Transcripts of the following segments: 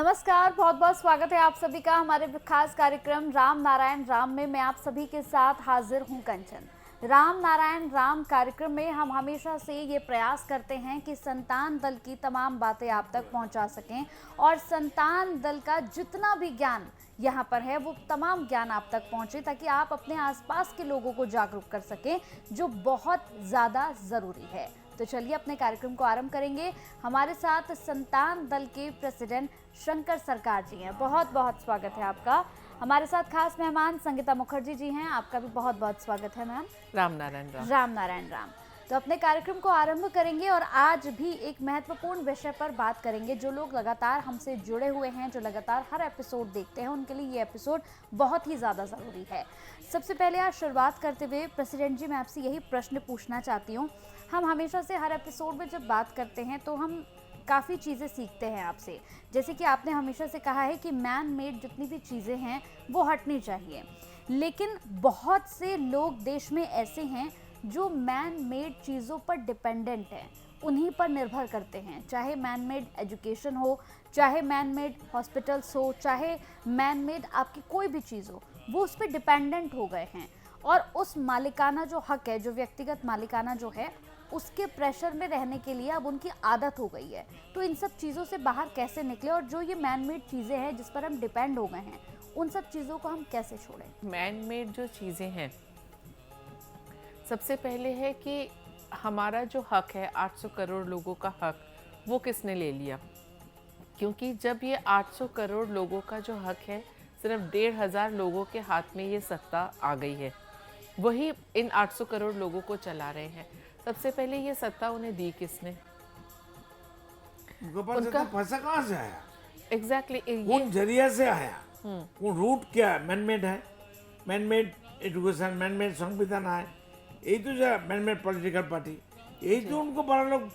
नमस्कार, बहुत बहुत स्वागत है आप सभी का हमारे खास कार्यक्रम राम नारायण राम में। मैं आप सभी के साथ हाजिर हूं कंचन। राम नारायण राम कार्यक्रम में हम हमेशा से ये प्रयास करते हैं कि संतान दल की तमाम बातें आप तक पहुंचा सकें और संतान दल का जितना भी ज्ञान यहाँ पर है वो तमाम ज्ञान आप तक पहुंचे, ताकि आप अपने आसपास के लोगों को जागरूक कर सकें, जो बहुत ज़्यादा ज़रूरी है। तो चलिए अपने कार्यक्रम को आरंभ करेंगे। हमारे साथ संतान दल के प्रेसिडेंट शंकर सरकार जी हैं, बहुत बहुत स्वागत है आपका। हमारे साथ खास मेहमान संगीता मुखर्जी जी हैं, आपका भी बहुत बहुत स्वागत है मैम। राम नारायण राम। राम नारायण राम। तो अपने कार्यक्रम को आरंभ करेंगे और आज भी एक महत्वपूर्ण विषय पर बात करेंगे। जो लोग लगातार हमसे जुड़े हुए हैं, जो लगातार हर एपिसोड देखते हैं, उनके लिए ये एपिसोड बहुत ही ज़्यादा ज़रूरी है। सबसे पहले आज शुरुआत करते हुए प्रेसिडेंट जी, मैं आपसे यही प्रश्न पूछना चाहती हूँ। हम हमेशा से हर एपिसोड में जब बात करते हैं तो हम काफ़ी चीज़ें सीखते हैं आपसे। जैसे कि आपने हमेशा से कहा है कि मैन मेड जितनी भी चीज़ें हैं वो हटनी चाहिए, लेकिन बहुत से लोग देश में ऐसे हैं जो मैन मेड चीज़ों पर डिपेंडेंट हैं, उन्हीं पर निर्भर करते हैं। चाहे मैन मेड एजुकेशन हो, चाहे मैन मेड हॉस्पिटल्स हो, चाहे मैन मेड आपकी कोई भी चीज़ हो, वो उस पर डिपेंडेंट हो गए हैं। और उस मालिकाना जो हक है, जो व्यक्तिगत मालिकाना जो है, उसके प्रेशर में रहने के लिए अब उनकी आदत हो गई है। तो इन सब चीज़ों से बाहर कैसे निकले, और जो ये मैन मेड चीज़ें हैं जिस पर हम डिपेंड हो गए हैं, उन सब चीज़ों को हम कैसे छोड़ें? मैन मेड जो चीज़ें हैं, सबसे पहले है कि हमारा जो हक है 800 करोड़ लोगों का हक, वो किसने ले लिया? क्योंकि जब ये 800 करोड़ लोगों का जो हक है, सिर्फ 1,500 लोगों के हाथ में ये सत्ता आ गई है। वही इन 800 करोड़ लोगों को चला रहे हैं। सबसे पहले ये सत्ता उन्हें दी किसने? उनका पैसा कहाँ से आया? एग्जैक्टली कौन जरिया से आया? कौन रूट क्या है? मैनमेड है, मैनमेड एजुकेशन, मैनमेड संविधान है, यही तो जो मैनमेड पॉलिटिकल पार्टी, यही तो उनको बड़ा लोग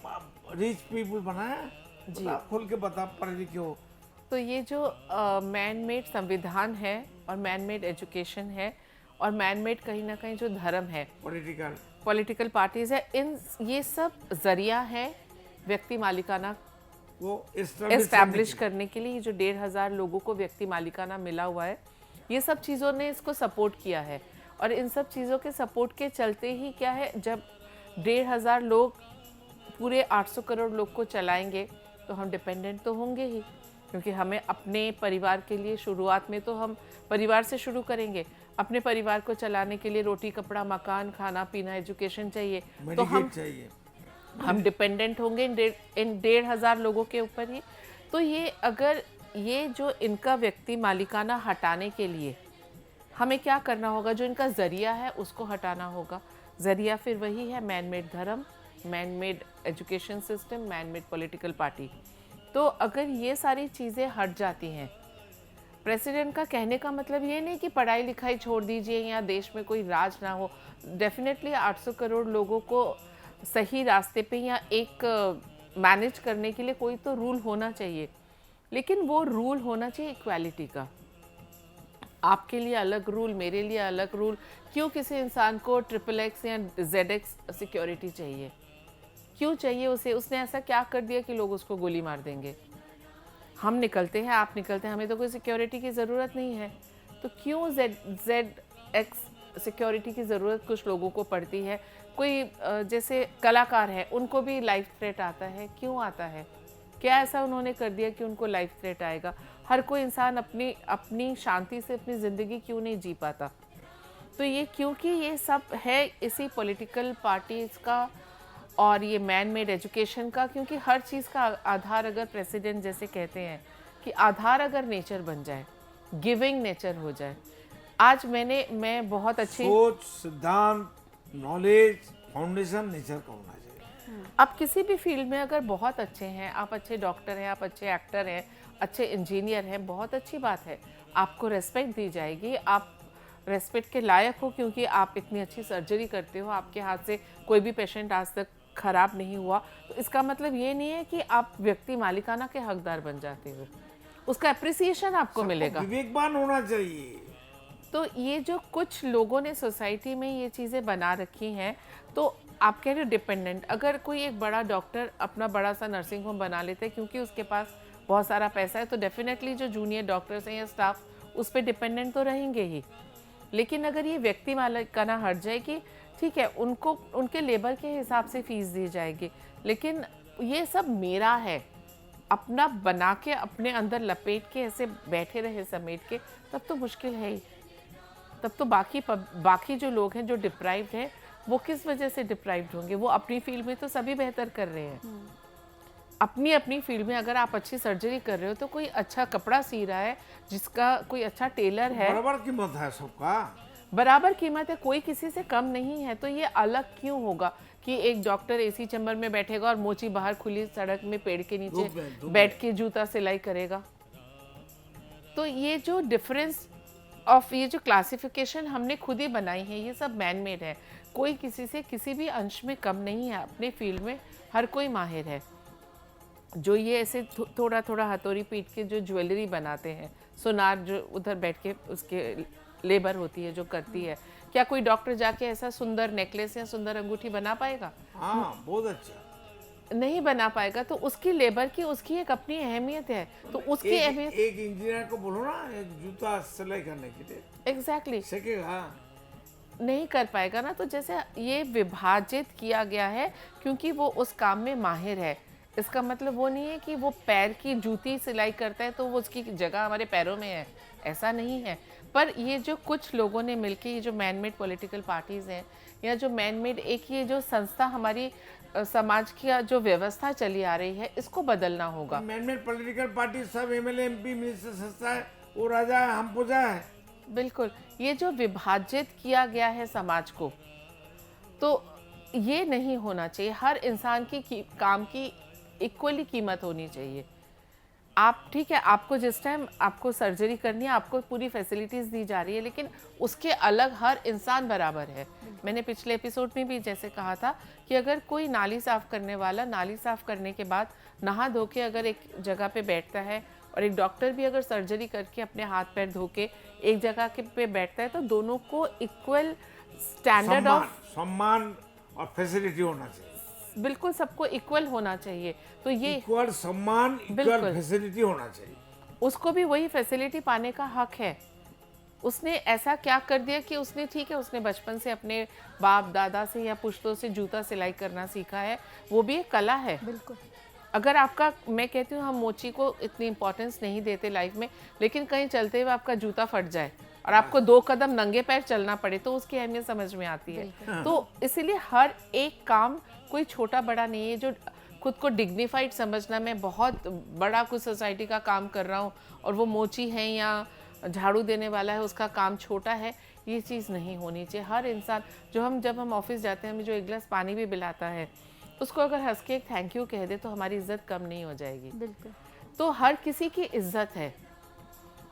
रिच पीपल बनाया। जी, खोल के बता पढ़े लिखे हो। तो ये जो मैन मेड संविधान है और मैन मेड एजुकेशन है और मैन मेड कहीं ना कहीं जो धर्म है, पॉलिटिकल पार्टीज है, इन ये सब जरिया है व्यक्ति मालिकाना वो एस्टैब्लिश करने के लिए। ये जो 1,500 लोगों को व्यक्ति मालिकाना मिला हुआ है, ये सब चीज़ों ने इसको सपोर्ट किया है। और इन सब चीज़ों के सपोर्ट के चलते ही क्या है, जब 1,500 लोग पूरे 800 करोड़ लोग को चलाएंगे तो हम डिपेंडेंट तो होंगे ही, क्योंकि हमें अपने परिवार के लिए शुरुआत में तो हम परिवार से शुरू करेंगे। अपने परिवार को चलाने के लिए रोटी कपड़ा मकान खाना पीना एजुकेशन चाहिए, तो हम डिपेंडेंट होंगे इन 1,500 लोगों के ऊपर ही। तो ये अगर ये जो इनका व्यक्ति मालिकाना हटाने के लिए हमें क्या करना होगा, जो इनका ज़रिया है उसको हटाना होगा। ज़रिया फिर वही है मैन मेड धर्म, man made education system, man made political party. तो अगर ये सारी चीज़ें हट जाती हैं, प्रेसिडेंट का कहने का मतलब ये नहीं कि पढ़ाई लिखाई छोड़ दीजिए या देश में कोई राज ना हो। डेफिनेटली 800 करोड़ लोगों को सही रास्ते पे या एक मैनेज करने के लिए कोई तो रूल होना चाहिए, लेकिन वो रूल होना चाहिए इक्वालिटी का। आपके लिए अलग रूल, मेरे लिए अलग रूल। क्यों किसी इंसान को XXX या ZX सिक्योरिटी चाहिए? क्यों चाहिए उसे? उसने ऐसा क्या कर दिया कि लोग उसको गोली मार देंगे? हम निकलते हैं, आप निकलते हैं, हमें तो कोई सिक्योरिटी की ज़रूरत नहीं है। तो क्यों ZX सिक्योरिटी की ज़रूरत कुछ लोगों को पड़ती है? कोई जैसे कलाकार है, उनको भी लाइफ थ्रेट आता है। क्यों आता है? क्या ऐसा उन्होंने कर दिया कि उनको लाइफ थ्रेट आएगा? हर कोई इंसान अपनी शांति से अपनी ज़िंदगी क्यों नहीं जी पाता? तो ये क्योंकि ये सब है इसी पॉलिटिकल पार्टीज़ का और ये मैन मेड एजुकेशन का। क्योंकि हर चीज़ का आधार, अगर प्रेसिडेंट जैसे कहते हैं कि आधार अगर नेचर बन जाए, गिविंग नेचर हो जाए। आज मैं बहुत अच्छी सोच, सिद्धांत, नॉलेज, फाउंडेशन नेचर का होना चाहिए। आप किसी भी फील्ड में अगर बहुत अच्छे हैं, आप अच्छे डॉक्टर हैं, आप अच्छे एक्टर हैं, अच्छे इंजीनियर हैं, बहुत अच्छी बात है, आपको रेस्पेक्ट दी जाएगी। आप रेस्पेक्ट के लायक हो क्योंकि आप इतनी अच्छी सर्जरी करते हो, आपके हाथ से कोई भी पेशेंट आज तक खराब नहीं हुआ। तो इसका मतलब ये नहीं है कि आप व्यक्ति मालिकाना के हकदार बन जाते हो, उसका अप्रिसिएशन आपको मिलेगा। विवेकवान होना चाहिए। तो ये जो कुछ लोगों ने सोसाइटी में ये चीज़ें बना रखी हैं, तो आप कह रहे हो डिपेंडेंट। अगर कोई एक बड़ा डॉक्टर अपना बड़ा सा नर्सिंग होम बना लेता है क्योंकि उसके पास बहुत सारा पैसा है, तो डेफिनेटली जो जूनियर डॉक्टर्स हैं या स्टाफ उस पर डिपेंडेंट तो रहेंगे ही। लेकिन अगर ये व्यक्ति मालिकाना हट जाए कि ठीक है, उनको उनके लेबर के हिसाब से फीस दी जाएगी, लेकिन ये सब मेरा है, अपना बना के अपने अंदर लपेट के ऐसे बैठे रहे समेट के, तब तो मुश्किल है ही। तब तो बाकी जो लोग हैं जो डिप्राइव्ड हैं, वो किस वजह से डिप्राइव्ड होंगे? वो अपनी फील्ड में तो सभी बेहतर कर रहे हैं। अपनी अपनी फील्ड में अगर आप अच्छी सर्जरी कर रहे हो, तो कोई अच्छा कपड़ा सी रहा है, जिसका कोई अच्छा टेलर है, बराबर कीमत है सबका, बराबर कीमत है, कोई किसी से कम नहीं है, तो ये अलग क्यों होगा कि एक डॉक्टर एसी चैम्बर में बैठेगा और मोची बाहर खुली सड़क में पेड़ के नीचे बैठ के जूता सिलाई करेगा? तो ये जो डिफरेंस ऑफ, ये जो क्लासिफिकेशन हमने खुद ही बनाई है, ये सब मैन मेड है। कोई किसी से किसी भी अंश में कम नहीं है, अपने फील्ड में हर कोई माहिर है। जो ये ऐसे थोड़ा थोड़ा हथौड़ी पीट के जो ज्वेलरी बनाते हैं, सुनार जो उधर बैठ के उसके लेबर होती है जो करती है, क्या कोई डॉक्टर जाके ऐसा सुंदर नेकलेस या सुंदर अंगूठी बना पाएगा? हाँ, बहुत अच्छा नहीं बना पाएगा। तो उसकी लेबर की, उसकी एक अपनी अहमियत है, तो उसकी अहमियत एक इंजीनियर को बोलो ना एक जूता सिलाई करने के लिए, एग्जैक्टली सीखेगा, नहीं कर पाएगा ना। तो जैसे ये विभाजित किया गया है क्योंकि वो उस काम में माहिर है। इसका मतलब वो नहीं है कि वो पैर की जूती सिलाई करता है तो वो उसकी जगह हमारे पैरों में है, ऐसा नहीं है। पर ये जो कुछ लोगों ने मिलके, ये जो मैन मेड पॉलिटिकल पार्टीज हैं, या जो मैन मेड एक ये जो संस्था हमारी समाज की जो व्यवस्था चली आ रही है, इसको बदलना होगा। मैन मेड पॉलिटिकल पार्टी सब एमएलए एमपी मिनिस्टर संस्था है, वो राजा है, हम प्रजा है। बिल्कुल, ये जो विभाजित किया गया है समाज को, तो ये नहीं होना चाहिए। हर इंसान की काम की इक्वली कीमत होनी चाहिए। आप ठीक है, आपको जिस टाइम आपको सर्जरी करनी है, आपको पूरी फैसिलिटीज़ दी जा रही है, लेकिन उसके अलग हर इंसान बराबर है। मैंने पिछले एपिसोड में भी जैसे कहा था कि अगर कोई नाली साफ़ करने वाला नाली साफ़ करने के बाद नहा धो के अगर एक जगह पे बैठता है, और एक डॉक्टर भी अगर सर्जरी करके अपने हाथ पैर धो के एक जगह के पे बैठता है, तो दोनों को इक्वल स्टैंडर्ड ऑफ सम्मान और फैसिलिटी होना चाहिए। बिल्कुल, सबको इक्वल होना चाहिए। तो ये इक्वल सम्मान, इक्वल फैसिलिटी होना चाहिए। उसको भी वही फैसिलिटी पाने का हक है। उसने ऐसा क्या कर दिया कि उसने, ठीक है, उसने बचपन से अपने बाप दादा से या पुश्तों से जूता सिलाई करना सीखा है, वो भी एक कला है। बिल्कुल। अगर आपका, मैं कहती हूँ हम मोची को इतनी इंपॉर्टेंस नहीं देते लाइफ में, लेकिन कहीं चलते हुए आपका जूता फट जाए और आपको 2 कदम नंगे पैर चलना पड़े, तो उसकी अहमियत समझ में आती है। तो इसीलिए हर एक काम कोई छोटा बड़ा नहीं है। जो खुद को डिग्निफाइड समझना, मैं बहुत बड़ा कुछ सोसाइटी का काम कर रहा हूँ और वो मोची है या झाड़ू देने वाला है उसका काम छोटा है, ये चीज़ नहीं होनी चाहिए। हर इंसान, जब हम ऑफिस जाते हैं, हमें जो एक गिलास पानी भी पिलाता है, उसको अगर हंस के एक थैंक यू कह दे तो हमारी इज्जत कम नहीं हो जाएगी। बिल्कुल। तो हर किसी की इज्जत है,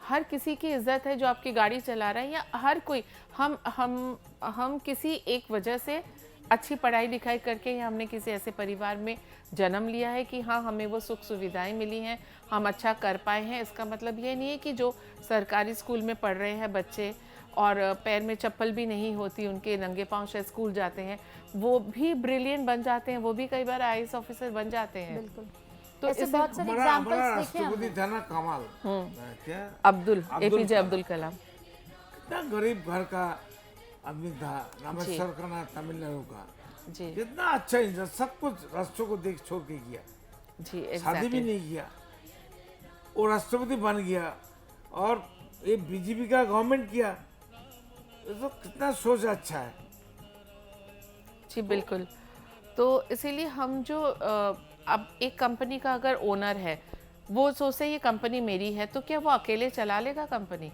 हर किसी की इज्जत है जो आपकी गाड़ी चला रहा है, या हर कोई, हम किसी एक वजह से अच्छी पढ़ाई लिखाई करके, या हमने किसी ऐसे परिवार में जन्म लिया है कि हाँ, हमें वो सुख सुविधाएं मिली हैं, हम अच्छा कर पाए हैं। इसका मतलब ये नहीं है कि जो सरकारी स्कूल में पढ़ रहे हैं बच्चे और पैर में चप्पल भी नहीं होती, उनके नंगे पांव शायद स्कूल जाते हैं, वो भी ब्रिलियंट बन जाते हैं, वो भी कई बार IAS ऑफिसर बन जाते हैं। बिल्कुल। तो ऐसे इसे बहुत सारे हमारा एग्जांपल्स देखे राष्ट्रपति हमने। था ना कमाल, क्या APJ अब्दुल कलाम, कितना गरीब घर का आदमी था, रामेश्वर का ना, तमिलनाडु का, जी कितना अच्छा इंसान, सब कुछ राष्ट्रों को देख छोड़ के किया, जी, शादी भी एग्जैक्टली। नहीं किया, वो राष्ट्रपति बन गया और ये बीजेपी का गवर्नमेंट किया। तो कितना सोच अच्छा है। जी बिल्कुल। तो इसीलिए हम जो अब एक कंपनी का अगर ओनर है, वो सोचते हैं ये कंपनी मेरी है, तो क्या वो अकेले चला लेगा कंपनी?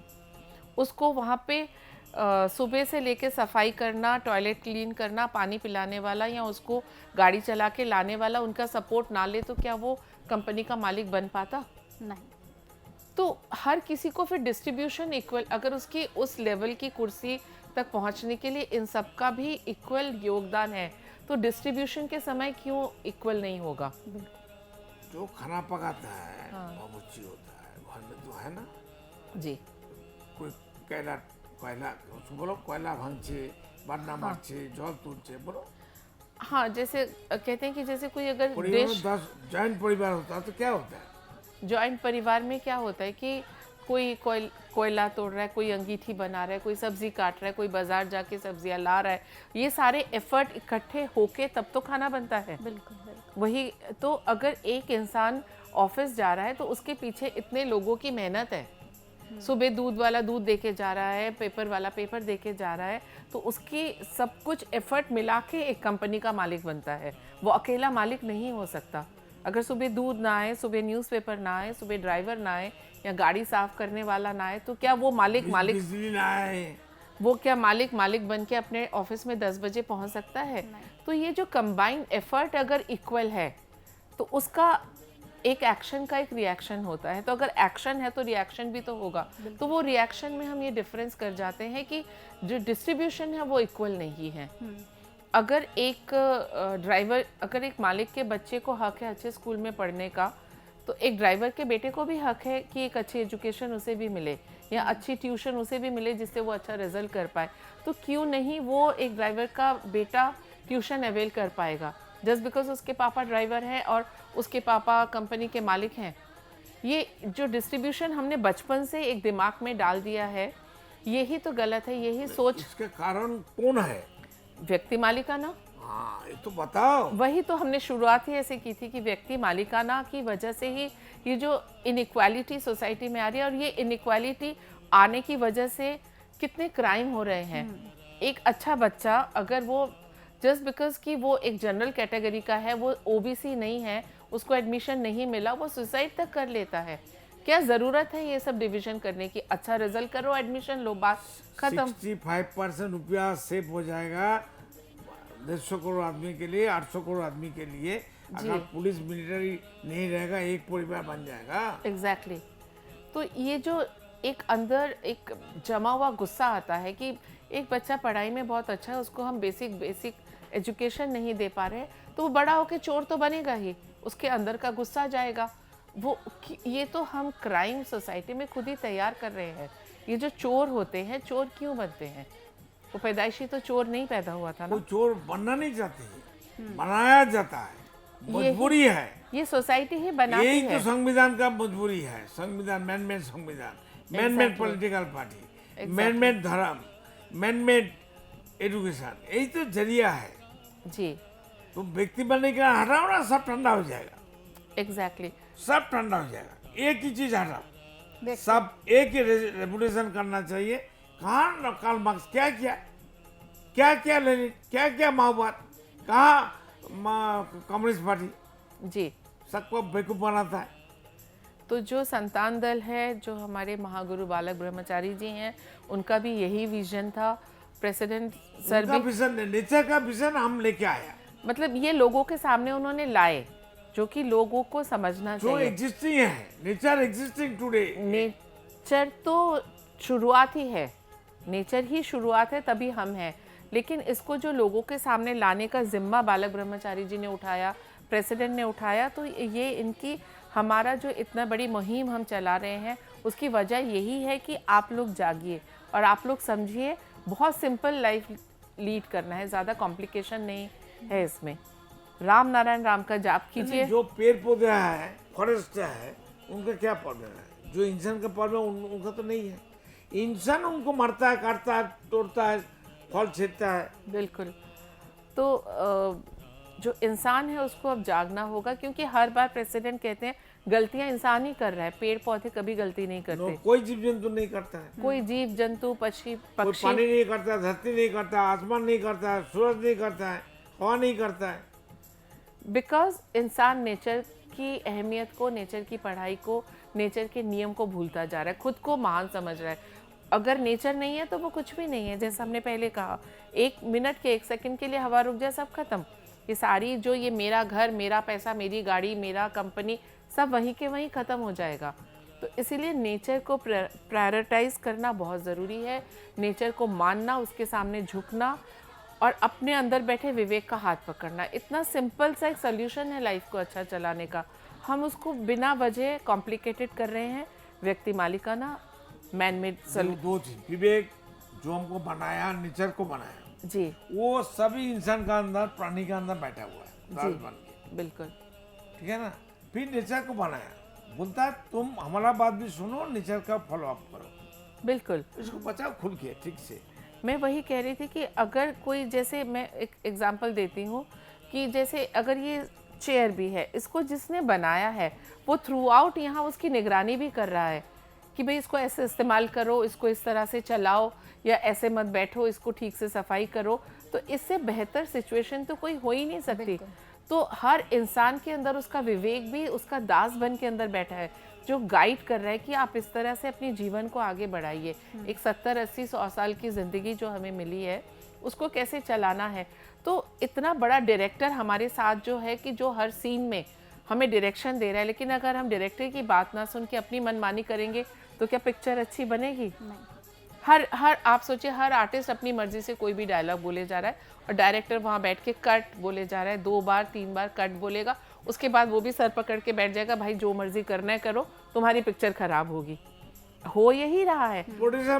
उसको वहाँ पे सुबह से लेके सफाई करना, टॉयलेट क्लीन करना, पानी पिलाने वाला या उसको गाड़ी चला के लाने वाला उनका सपोर्ट ना ले, तो क्या वो कंपनी का मालिक बन पाता? नहीं। तो हर किसी को फिर डिस्ट्रीब्यूशन इक्वल, अगर उसकी उस लेवल की कुर्सी तक पहुंचने के लिए इन सब का भी इक्वल योगदान है, तो डिस्ट्रीब्यूशन के समय क्यों इक्वल नहीं होगा? जो खाना पकाता है बहुत अच्छी होता है, घर में जो है ना, जी कोई कोयला उसको बोलो, कोयला भांगछे, बाटना मारछे, जल तुलछे, बोलो। हाँ, जैसे कहते हैं कि जैसे कोई अगर परिवार में डिश, 10 जॉइंट परिवार होता है तो क्या होता है, जॉइंट परिवार में क्या होता है कि कोई कोयला तोड़ रहा है, कोई अंगीठी बना रहा है, कोई सब्जी काट रहा है, कोई बाजार जाके सब्जियां ला रहा है, ये सारे एफर्ट इकट्ठे होके तब तो खाना बनता है। बिल्कुल बिल्कुल। वही तो, अगर एक इंसान ऑफिस जा रहा है तो उसके पीछे इतने लोगों की मेहनत है। सुबह दूध वाला दूध देके जा रहा है, पेपर वाला पेपर देके जा रहा है, तो उसकी सब कुछ एफर्ट मिला के एक कंपनी का मालिक बनता है। वो अकेला मालिक नहीं हो सकता। अगर सुबह दूध ना आए, सुबह न्यूज़पेपर ना आए, सुबह ड्राइवर ना आए या गाड़ी साफ करने वाला ना आए, तो क्या वो मालिक बिजली ना आए, वो क्या मालिक बन के अपने ऑफिस में 10 बजे पहुंच सकता है? तो ये जो कंबाइंड एफर्ट अगर इक्वल है तो उसका एक एक्शन का एक रिएक्शन होता है। तो अगर एक्शन है तो रिएक्शन भी तो होगा। तो वो रिएक्शन में हम ये डिफरेंस कर जाते हैं कि जो डिस्ट्रीब्यूशन है वो इक्वल नहीं है। अगर एक ड्राइवर, अगर एक मालिक के बच्चे को हक है अच्छे स्कूल में पढ़ने का, तो एक ड्राइवर के बेटे को भी हक है कि एक अच्छी एजुकेशन उसे भी मिले या अच्छी ट्यूशन उसे भी मिले जिससे वो अच्छा रिजल्ट कर पाए। तो क्यों नहीं वो एक ड्राइवर का बेटा ट्यूशन अवेल कर पाएगा जस्ट बिकॉज उसके पापा ड्राइवर हैं और उसके पापा कंपनी के मालिक हैं? ये जो डिस्ट्रीब्यूशन हमने बचपन से एक दिमाग में डाल दिया है, यही तो गलत है। यही सोच, इसके कारण कौन है? व्यक्ति मालिकाना। हाँ, ये तो बताओ। वही तो हमने शुरुआत ही ऐसे की थी कि व्यक्ति मालिकाना की वजह से ही ये जो इनइक्वालिटी सोसाइटी में आ रही है, और ये इनइक्वालिटी आने की वजह से कितने क्राइम हो रहे हैं। एक अच्छा बच्चा अगर वो जस्ट बिकॉज कि वो एक जनरल कैटेगरी का है, वो ओबीसी नहीं है, उसको एडमिशन नहीं मिला, वो सुसाइड तक कर लेता है। क्या ज़रूरत है ये सब डिवीजन करने की? अच्छा रिजल्ट करो, एडमिशन लो, बात खत्म। 65% रुपया सेव हो जाएगा 150 करोड़ आदमी के लिए, 800 करोड़ आदमी के लिए। अगर पुलिस मिलिट्री नहीं रहेगा, एक परिवार बन जाएगा। एग्जैक्टली तो ये जो एक अंदर एक जमा हुआ गुस्सा आता है कि एक बच्चा पढ़ाई में बहुत अच्छा है, उसको हम बेसिक एजुकेशन नहीं दे पा रहे, तो वो बड़ा होकर चोर तो बनेगा ही, उसके अंदर का गुस्सा जाएगा। वो ये तो हम क्राइम सोसाइटी में खुद ही तैयार कर रहे हैं। ये जो चोर होते हैं, चोर क्यों बनते हैं? वो पैदाइशी तो चोर नहीं पैदा हुआ था ना। कोई चोर बनना नहीं चाहते, बनाया जाता है, मजबूरी है। ये सोसाइटी ही बनाती है। यही तो संविधान का मजबूरी है। संविधान, मैनमेड संविधान, मैनमेड पॉलिटिकल पार्टी, मैनमेड धर्म, मैनमेड एजुकेशन, यही तो जरिया है जी। तो व्यक्ति बनने का हटाओ ना, सब ठंडा हो जाएगा। एग्जैक्टली सब ठंडा हो जाएगा। एक ही चीज हटाओ, सब एक ही रेवोल्यूशन करना चाहिए। कहाँ कार्ल मार्क्स क्या किया, क्या क्या लेनिन, क्या क्या माओवाद, कहाँ कम्युनिस्ट पार्टी, जी। सबको बेवकूफ बनाता है। तो जो संतान दल है, जो हमारे महागुरु बालक ब्रह्मचारी जी हैं, उनका भी यही विजन था। प्रेसिडेंट सर भी विजन, नेचर का विजन हम लेके आया, मतलब ये लोगों के सामने उन्होंने लाए, जो कि लोगों को समझना जो चाहिए। एग्जिस्टिंग है, नेचर एग्जिस्टिंग टुडे। नेचर तो शुरुआत ही है, नेचर ही शुरुआत है, तभी हम हैं। लेकिन इसको जो लोगों के सामने लाने का जिम्मा बालक ब्रह्मचारी जी ने उठाया, प्रेसिडेंट ने उठाया, तो ये इनकी, हमारा जो इतना बड़ी मुहिम हम चला रहे हैं, उसकी वजह यही है कि आप लोग जागिए और आप लोग समझिए। बहुत सिंपल लाइफ लीड करना है, ज़्यादा कॉम्प्लिकेशन नहीं है इसमें। राम नारायण राम का जाप कीजिए। जो पेड़ पौधे है, फॉरेस्ट है, उनका क्या प्रॉब्लम है? जो इंसान का प्रॉब्लम उनका तो नहीं है। इंसान उनको मारता है, काटता है, तोड़ता है, फल छींटता है। बिल्कुल। तो जो इंसान है उसको अब जागना होगा, क्योंकि हर बार प्रेसिडेंट कहते हैं गलतियां इंसान ही कर रहा है, पेड़ पौधे कभी गलती नहीं करते। कोई जीव जंतु नहीं करता है। कोई जीव जंतु पक्षी कोई पानी नहीं करता, धरती नहीं करता, आसमान नहीं करता, सूरज नहीं करता है, हवा नहीं करता है। बिकॉज इंसान नेचर की अहमियत को, नेचर की पढ़ाई को, नेचर के नियम को भूलता जा रहा है, खुद को महान समझ रहा है। अगर नेचर नहीं है तो वो कुछ भी नहीं है। जैसा हमने पहले कहा, 1 मिनट के 1 सेकंड के लिए हवा रुक जाए, सब खत्म। ये सारी जो ये मेरा घर, मेरा पैसा, मेरी गाड़ी, मेरा कंपनी, सब वहीं के वहीं ख़त्म हो जाएगा। तो इसीलिए नेचर को प्रायोरिटाइज करना बहुत ज़रूरी है। नेचर को मानना, उसके सामने झुकना और अपने अंदर बैठे विवेक का हाथ पकड़ना। इतना सिंपल सा एक सोल्यूशन है लाइफ को अच्छा चलाने का। हम उसको बिना वजह कॉम्प्लिकेटेड कर रहे हैं। व्यक्ति मालिकाना, मैन मेड दो चीज, विवेक जो हमको बनाया, नेचर को बनाया जी, वो सभी इंसान का अंदर, प्राणी का अंदर बैठा हुआ है, राज बन के। बिल्कुल। ठीक है ना? फिर नेचर को बनाया, बोलता है तुम हमारा बात भी सुनो, नेचर का फॉलो अप करो, बिल्कुल। इसको बचाओ खुल के ठीक से। मैं वही कह रही थी कि अगर कोई, जैसे मैं एक एग्जांपल देती हूँ कि जैसे अगर ये चेयर भी है, इसको जिसने बनाया है वो थ्रू आउट यहाँ उसकी निगरानी भी कर रहा है कि भाई इसको ऐसे इस्तेमाल करो, इसको इस तरह से चलाओ, या ऐसे मत बैठो, इसको ठीक से सफाई करो। तो इससे बेहतर सिचुएशन तो कोई हो ही नहीं सकती। तो हर इंसान के अंदर उसका विवेक भी उसका दास बन के अंदर बैठा है, जो गाइड कर रहा है कि आप इस तरह से अपने जीवन को आगे बढ़ाइए। एक 70-80-100 साल की ज़िंदगी जो हमें मिली है उसको कैसे चलाना है। तो इतना बड़ा डायरेक्टर हमारे साथ जो है कि जो हर सीन में हमें डायरेक्शन दे रहा है, लेकिन अगर हम डायरेक्टर की बात ना सुन के अपनी मनमानी करेंगे तो क्या पिक्चर अच्छी बनेगी? हर आप सोचिए, हर आर्टिस्ट अपनी मर्जी से कोई भी डायलॉग बोले जा रहा है और डायरेक्टर वहाँ बैठ के कट बोले जा रहा है, 2 बार 3 बार कट बोलेगा, उसके बाद वो भी सर पकड़ के बैठ जाएगा, भाई जो मर्जी करना है करो, तुम्हारी पिक्चर खराब होगी। हो यही रहा है। प्रोड्यूसर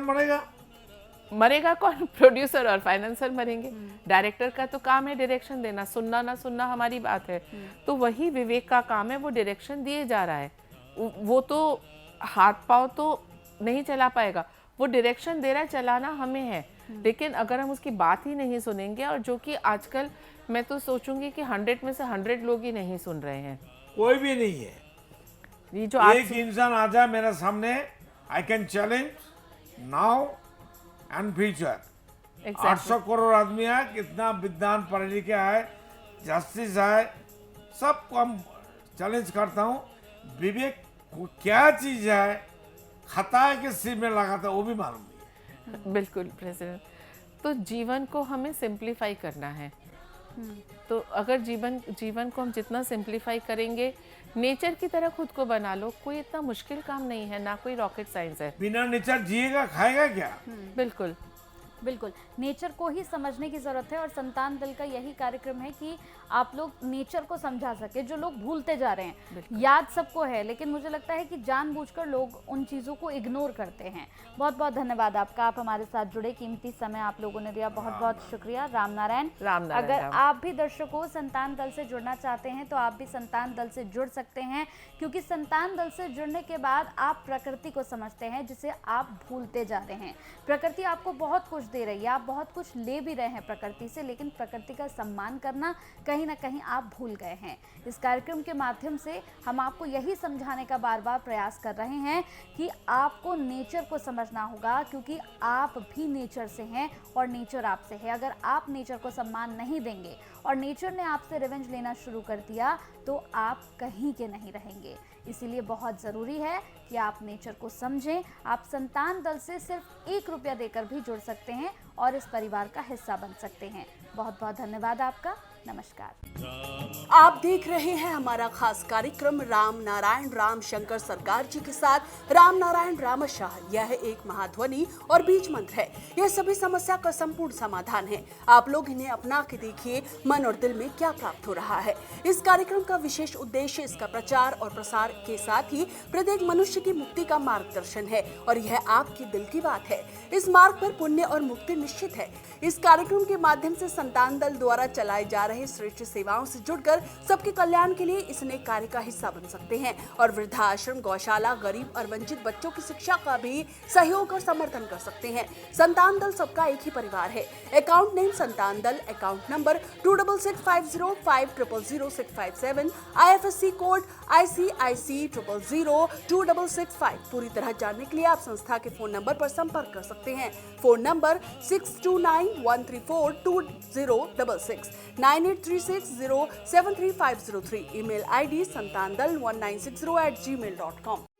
मरेगा कौन? प्रोड्यूसर और फाइनेंसर मरेंगे। डायरेक्टर का तो काम है डायरेक्शन देना, सुनना ना सुनना हमारी बात है। तो वही विवेक का काम है, वो डायरेक्शन दिए जा रहा है। वो तो हाथ पाँव तो नहीं चला पाएगा, वो डायरेक्शन दे रहा है, चलाना हमें है। लेकिन अगर हम उसकी बात ही नहीं सुनेंगे, और जो कि आजकल मैं तो सोचूंगी कि 100 में से 100 लोग ही नहीं सुन रहे हैं। कोई भी नहीं है। ये जो एक इंसान आ जाए मेरे सामने, I can challenge now and future. 800 crore आदमी है, कितना विद्वान पढ़े लिखे है, जस्टिस है, सबको हम चैलेंज करता हूँ। विवेक क्या चीज है, खता है कि सिर में लगाता है वो भी मालूम नहीं है। बिल्कुल प्रेसिडेंट। तो जीवन को हमें सिंप्लीफाई करना है। तो अगर जीवन को हम जितना सिंप्लीफाई करेंगे, नेचर की तरह खुद को बना लो, कोई इतना मुश्किल काम नहीं है, ना कोई रॉकेट साइंस है। बिना नेचर जिएगा खाएगा क्या? बिल्कुल बिल्कुल, नेचर को ही समझने की ज़रूरत है। और संतान दल का यही कार्यक्रम है कि आप लोग नेचर को समझा सके, जो लोग भूलते जा रहे हैं। याद सबको है, लेकिन मुझे लगता है कि जानबूझकर लोग उन चीज़ों को इग्नोर करते हैं। बहुत बहुत धन्यवाद आपका, आप हमारे साथ जुड़े, कीमती समय आप लोगों ने दिया, बहुत बहुत शुक्रिया। राम नारायण। अगर आप भी दर्शकों संतान दल से जुड़ना चाहते हैं तो आप भी संतान दल से जुड़ सकते हैं, क्योंकि संतान दल से जुड़ने के बाद आप प्रकृति को समझते हैं, जिसे आप भूलते जा रहे हैं। प्रकृति आपको बहुत कुछ दे रही है, आप बहुत कुछ ले भी रहे हैं प्रकृति से, लेकिन प्रकृति का सम्मान करना कहीं ना कहीं आप भूल गए हैं। इस कार्यक्रम के माध्यम से हम आपको यही समझाने का बार बार प्रयास कर रहे हैं कि आपको नेचर को समझना होगा, क्योंकि आप भी नेचर से हैं और नेचर आपसे है। अगर आप नेचर को सम्मान नहीं देंगे और नेचर ने आपसे रिवेंज लेना शुरू कर दिया तो आप कहीं के नहीं रहेंगे। इसीलिए बहुत ज़रूरी है कि आप नेचर को समझें। आप संतान दल से सिर्फ 1 रुपया देकर भी जुड़ सकते हैं और इस परिवार का हिस्सा बन सकते हैं। बहुत बहुत धन्यवाद आपका। नमस्कार। आप देख रहे हैं हमारा खास कार्यक्रम राम नारायण राम शंकर सरकार जी के साथ राम नारायण रामशाह। यह एक महाध्वनि और बीज मंत्र है। यह सभी समस्या का संपूर्ण समाधान है। आप लोग इन्हें अपना के देखिए, मन और दिल में क्या प्राप्त हो रहा है। इस कार्यक्रम का विशेष उद्देश्य इसका प्रचार और प्रसार के साथ ही प्रत्येक मनुष्य की मुक्ति का मार्गदर्शन है, और यह आपकी दिल की बात है। इस मार्ग पर पुण्य और मुक्ति निश्चित है। इस कार्यक्रम के माध्यम से संतान दल द्वारा चलाए जा रहे श्रेष्ठ सेवाओं से जुड़कर सबके कल्याण के लिए इस नेक कार्य का हिस्सा बन सकते हैं, और वृद्धाश्रम, गौशाला, गरीब और वंचित बच्चों की शिक्षा का भी सहयोग और समर्थन कर सकते हैं। संतान दल सबका एक ही परिवार है। अकाउंट नेम संतान दल, account number 266505000657, IFSC code ICIC 000265। पूरी तरह जानने के लिए आप संस्था के फोन नंबर पर संपर्क कर सकते हैं। Phone number 6291342066, 9836073503। Email ID santandal1960@gmail.com।